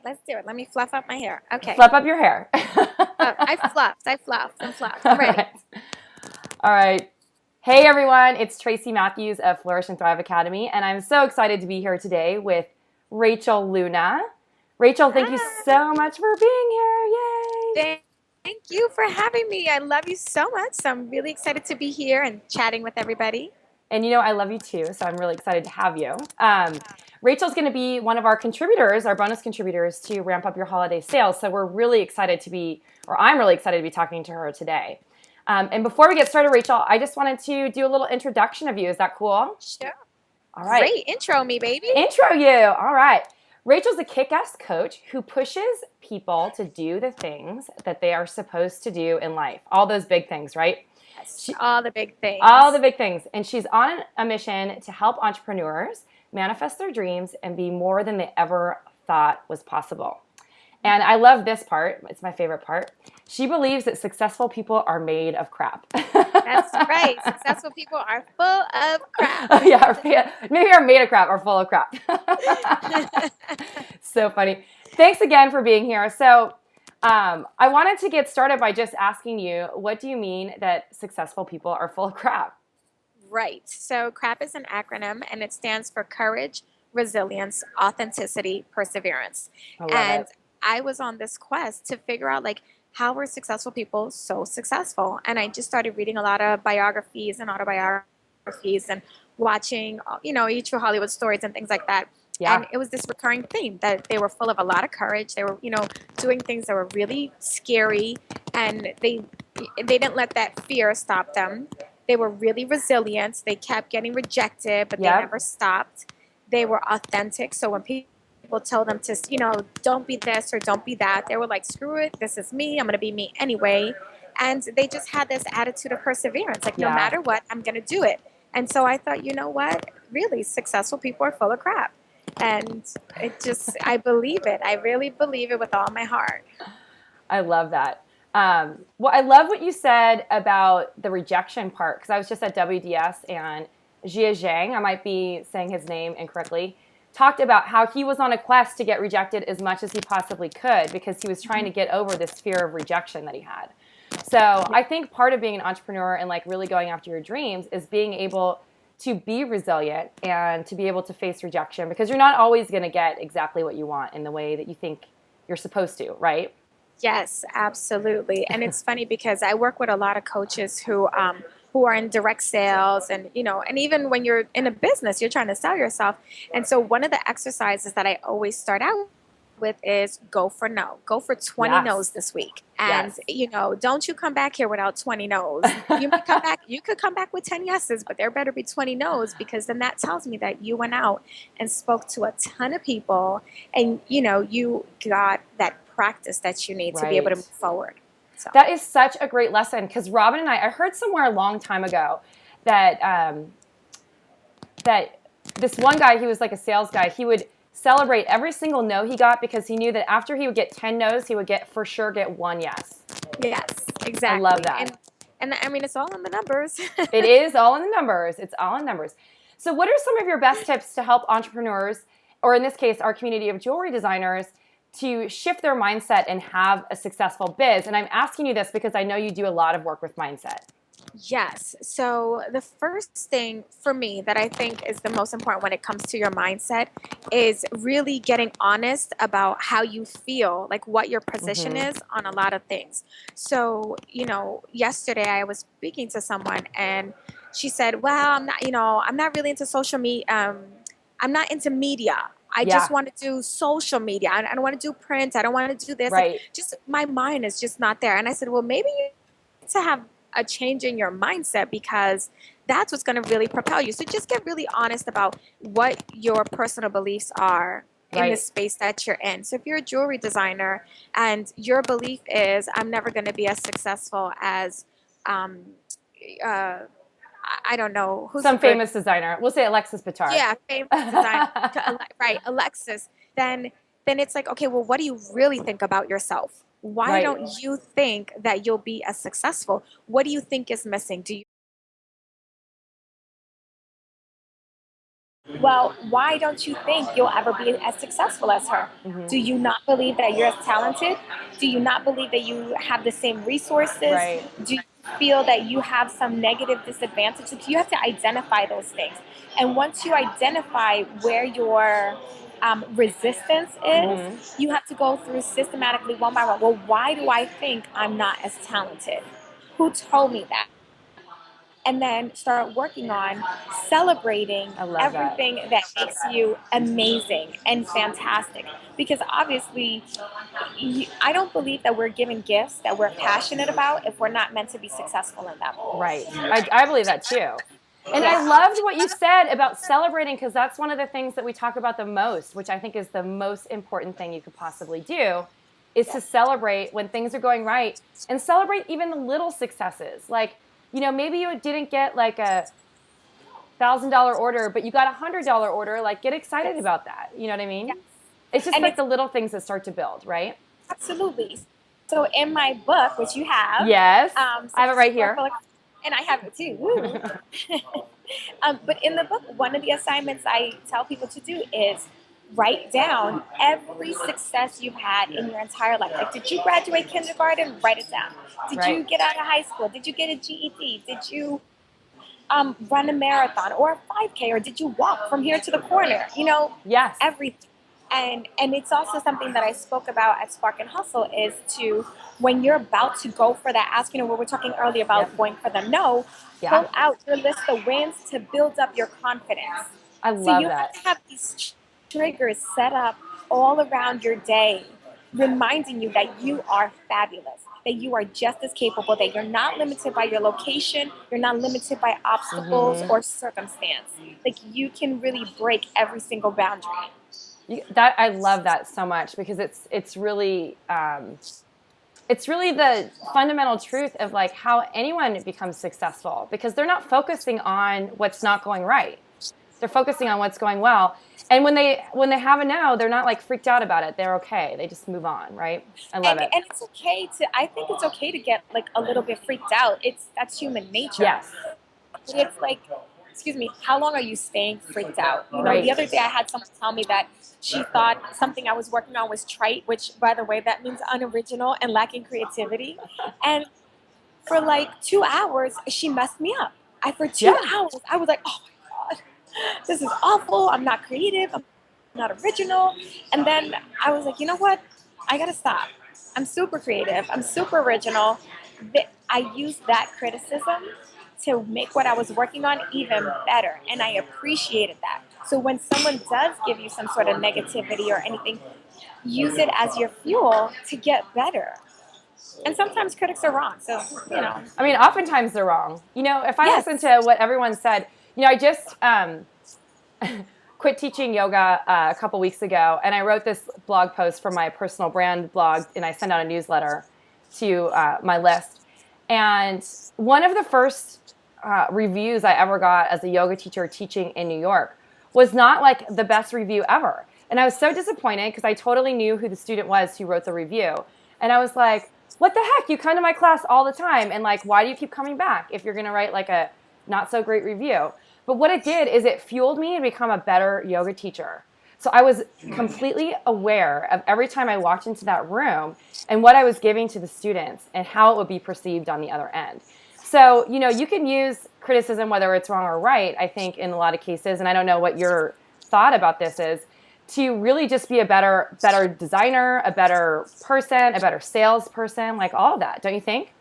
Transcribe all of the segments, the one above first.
Let's do it. Let me fluff up my hair. Okay. Flip up your hair. I fluffed. I'm All ready. right. All right. Hey everyone, it's Tracy Matthews of Flourish and Thrive Academy, and I'm so excited to be here today with Rachel Luna. Rachel, thank you Hi. so much for being here. Yay! Thank you for having me. I love you so much. So I'm really excited to be here and chatting with everybody. And you know, I love you too, so I'm really excited to have you. Rachel's going to be one of our contributors, our bonus contributors to ramp up your holiday sales. So we're really excited to be, or I'm really excited to be talking to her today. And before we get started, Rachel, I just wanted to do a little introduction of you. Is that cool? Sure. All right. Great. Intro me, baby. Intro you. All right. Rachel's a kick-ass coach who pushes people to do the things that they are supposed to do in life. All those big things, right? Yes, all the big things. All the big things. And she's on a mission to help entrepreneurs manifest their dreams and be more than they ever thought was possible. And I love this part. It's my favorite part. She believes that successful people are made of crap. That's right. Successful people are full of crap. Yeah, maybe are made of crap or full of crap. So funny. Thanks again for being here. So I wanted to get started by just asking you, what do you mean that successful people are full of crap? Right. So CRAP is an acronym and it stands for courage, resilience, authenticity, perseverance. I love And it. I was on this quest to figure out like how were successful people so successful? And I just started reading a lot of biographies and autobiographies and watching, each for Hollywood stories and things like that. Yeah. And it was this recurring theme that they were full of a lot of courage. They were, doing things that were really scary, and they didn't let that fear stop them. They were really resilient. They kept getting rejected, but they Yep. never stopped. They were authentic. So when people tell them to, don't be this or don't be that, they were like, screw it. This is me. I'm going to be me anyway. And they just had this attitude of perseverance. Like, no Yeah. matter what, I'm going to do it. And so I thought, you know what? Really, successful people are full of crap. And I believe it. I really believe it with all my heart. I love that. Well, I love what you said about the rejection part, because I was just at WDS and Jia Zhang, I might be saying his name incorrectly, talked about how he was on a quest to get rejected as much as he possibly could because he was trying to get over this fear of rejection that he had. So I think part of being an entrepreneur and like really going after your dreams is being able to be resilient and to be able to face rejection, because you're not always going to get exactly what you want in the way that you think you're supposed to, right? Yes, absolutely. And it's funny because I work with a lot of coaches who are in direct sales, and and even when you're in a business, you're trying to sell yourself. And so one of the exercises that I always start out with is go for no. Go for 20 Yes. no's this week. And Yes. don't you come back here without 20 no's. You could come back with 10 yeses, but there better be 20 no's, because then that tells me that you went out and spoke to a ton of people, and you got that practice that you need to be able to Right. move forward. So That is such a great lesson, because Robin and I heard somewhere a long time ago that that this one guy, he was like a sales guy, he would celebrate every single no he got because he knew that after he would get 10 no's, he would for sure get one yes. yes, exactly. I love that. And I mean, it's all in the numbers. It is all in the numbers. It's all in numbers. So what are some of your best tips to help entrepreneurs, or in this case, our community of jewelry designers, to shift their mindset and have a successful biz? And I'm asking you this because I know you do a lot of work with mindset. Yes. So the first thing for me that I think is the most important when it comes to your mindset is really getting honest about how you feel, like what your position is on a lot of things. So, yesterday I was speaking to someone and she said, "Well, I'm not really into social media. I'm not into media. I Yeah. just want to do social media. I don't want to do print. I don't want to do this. Right. Like, just my mind is just not there." And I said, "Well, maybe you need to have a change in your mindset, because that's what's going to really propel you. So just get really honest about what your personal beliefs are in the space that you're in. So if you're a jewelry designer and your belief is, I'm never going to be as successful as, uh, I don't know who's some famous designer. We'll say Alexis Bittar. Yeah, famous designer, right? Alexis. Then it's like, okay, well, what do you really think about yourself? Why don't you think that you'll be as successful? What do you think is missing? well, why don't you think you'll ever be as successful as her? Hmm. Do you not believe that you're as talented? Do you not believe that you have the same resources? Right. Do you feel that you have some negative disadvantages? You have to identify those things. And once you identify where your resistance is, Hmm. you have to go through systematically one by one. Well, why do I think I'm not as talented? Who told me that? And then start working on celebrating I love that. everything that makes you amazing and fantastic. Because obviously, I don't believe that we're given gifts that we're passionate about if we're not meant to be successful in them. Right. I believe that too. And I Yeah. loved what you said about celebrating, because that's one of the things that we talk about the most, which I think is the most important thing you could possibly do, is to celebrate when things are going right, and celebrate even the little successes. Like, maybe you didn't get like $1,000 order, but you got $100 order. Like, get excited Yes. about that. You know what I Yes. mean? It's just And like it's the little things that start to build, right? absolutely. So in my book, which you have, Yes. I have it right Successful, here. and I have it too. Woo. But in the book, one of the assignments I tell people to do is write down every success you've had in your entire life. Like, did you graduate kindergarten? Write it down. Did Right. you get out of high school? Did you get a GED? Did you run a marathon or a 5K, or did you walk from here to the corner? Yes. Everything. And it's also something that I spoke about at Spark and Hustle is to, when you're about to go for that ask, what we're talking earlier about Yep. going for the no, Yeah. pull out your list of wins to build up your confidence. I So love you have that. to have these triggers set up all around your day, reminding you that you are fabulous, that you are just as capable, that you're not limited by your location, you're not limited by obstacles Hmm. or circumstance. Like, you can really break every single boundary. That I love that so much, because it's really the fundamental truth of like how anyone becomes successful, because they're not focusing on what's not going right. They're focusing on what's going well. And when they have a no, they're not like freaked out about it. They're okay. They just move on, right? I love and it. and it's okay to, I think it's okay to get like a little bit freaked out. That's human nature. Yes. It's like, excuse me, how long are you staying freaked out? Right. The other day I had someone tell me that she thought something I was working on was trite, which, by the way, that means unoriginal and lacking creativity. And for like 2 hours, she messed me up. For two Yeah. hours, I was like, oh my God, this is awful. I'm not creative. I'm not original. And then I was like, you know what? I got to stop. I'm super creative. I'm super original. I used that criticism to make what I was working on even better. And I appreciated that. So when someone does give you some sort of negativity or anything, use it as your fuel to get better. And sometimes critics are wrong. So, I mean, oftentimes they're wrong. If I listen yes. to what everyone said, I just quit teaching yoga a couple weeks ago, and I wrote this blog post for my personal brand blog, and I send out a newsletter to my list. And one of the first reviews I ever got as a yoga teacher teaching in New York was not like the best review ever. And I was so disappointed, because I totally knew who the student was who wrote the review. And I was like, what the heck? You come to my class all the time. And like, why do you keep coming back if you're going to write like a not so great review? But what it did is it fueled me to become a better yoga teacher. So I was completely aware of every time I walked into that room and what I was giving to the students and how it would be perceived on the other end. So, you can use criticism, whether it's wrong or right, I think in a lot of cases, and I don't know what your thought about this is, to really just be a better designer, a better person, a better salesperson, like all of that. Don't you think?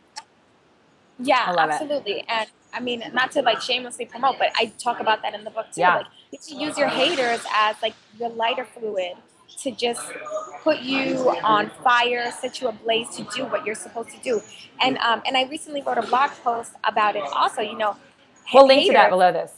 Yeah, I love it. absolutely. And I mean, not to like shamelessly promote, but I talk about that in the book too. Yeah. Like, you can use your haters as like your lighter fluid to just put you on fire, set you ablaze to do what you're supposed to do. And I recently wrote a blog post about it also. We'll link to that Haters, below this.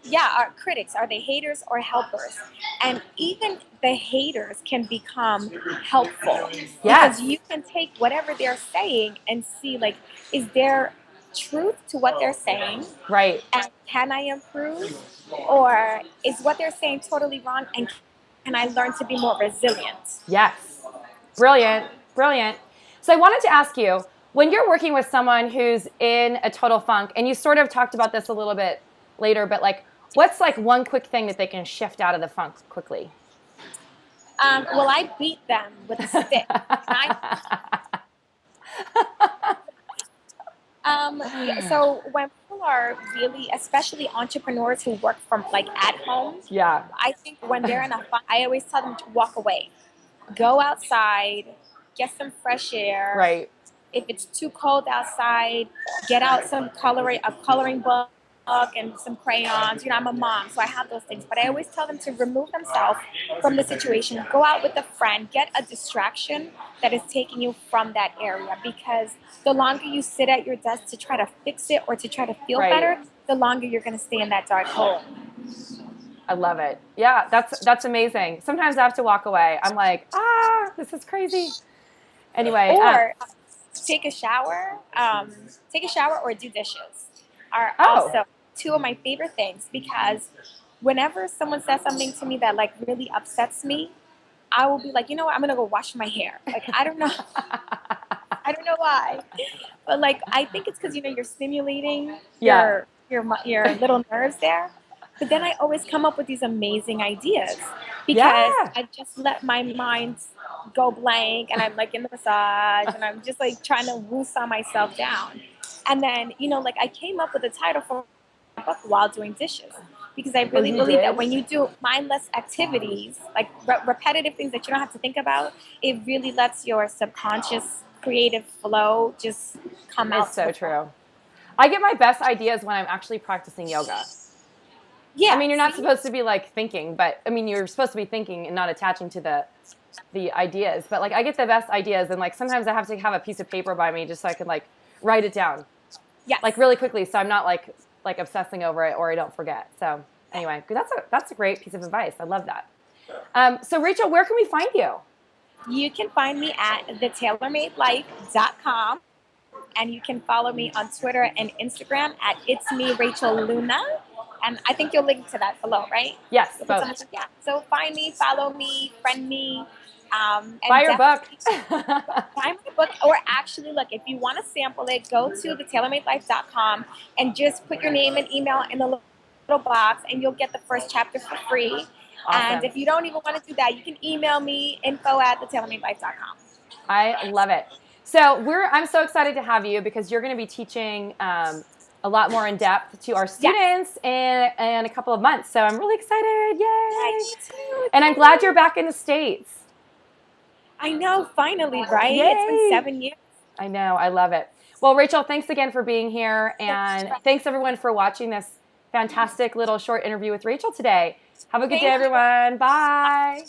yeah, are critics. Are they haters or helpers? And even the haters can become helpful. Yes. Because you can take whatever they're saying and see, like, is there truth to what they're saying? Right. And can I improve? Or is what they're saying totally wrong? And can I learn to be more resilient? Yes. Brilliant. Brilliant. So I wanted to ask you, when you're working with someone who's in a total funk, and you sort of talked about this a little bit later, but like, What's like one quick thing that they can shift out of the funk quickly? Well, I beat them with a stick. Yeah, so when people are really, especially entrepreneurs who work from like at home, Yeah. I think when they're in a funk, I always tell them to walk away, go outside, get some fresh air. Right. If it's too cold outside, get out some a coloring book and some crayons. You know, I'm a mom, so I have those things. But I always tell them to remove themselves from the situation, go out with a friend, get a distraction that is taking you from that area. Because the longer you sit at your desk to try to fix it or to try to feel Right. better, the longer you're going to stay in that dark hole. I love it. Yeah, that's amazing. Sometimes I have to walk away. I'm like, this is crazy. Anyway. Or take a shower. Take a shower or do dishes are Oh. also two of my favorite things, because whenever someone says something to me that like really upsets me, I will be like, you know what, I'm gonna go wash my hair. Like, I don't know. I don't know why, but like I think it's because, you know, you're stimulating your little nerves there. But then I always come up with these amazing ideas because I just let my mind go blank, and I'm like in the massage and I'm just like trying to woo-saw myself down. And then, you know, like I came up with a title for my book while doing dishes, because I really believe that when you do mindless activities, like repetitive things that you don't have to think about, it really lets your subconscious creative flow just come out. It's so true. I get my best ideas when I'm actually practicing yoga. Yeah. I mean, you're not supposed to be like thinking, but I mean, you're supposed to be thinking and not attaching to the ideas. But like, I get the best ideas, and like sometimes I have to have a piece of paper by me just so I can like write it down. Yeah. Like really quickly, so I'm not like obsessing over it or I don't forget. So anyway, that's a great piece of advice. I love that. So Rachel, where can we find you? You can find me at thetailormadelife.com, and you can follow me on Twitter and Instagram at It's Me Rachel Luna. And I think you'll link to that below, right? Yes, both. Yeah. So find me, follow me, friend me. And buy your book. Buy my book. Or actually, look, if you want to sample it, go to thetailormadelife.com and just put your name and email in the little box, and you'll get the first chapter for free. Awesome. And if you don't even want to do that, you can email me, info@thetailormadelife.com. I love it. So I'm so excited to have you, because you're going to be teaching a lot more in depth to our students in a couple of months. So I'm really excited. Yay! Me too. And I'm glad you're back in the States. I know, finally, right? Yay. It's been 7 years. I know. I love it. Well, Rachel, thanks again for being here. And thanks everyone for watching this fantastic little short interview with Rachel today. Have a good day, everyone. Bye.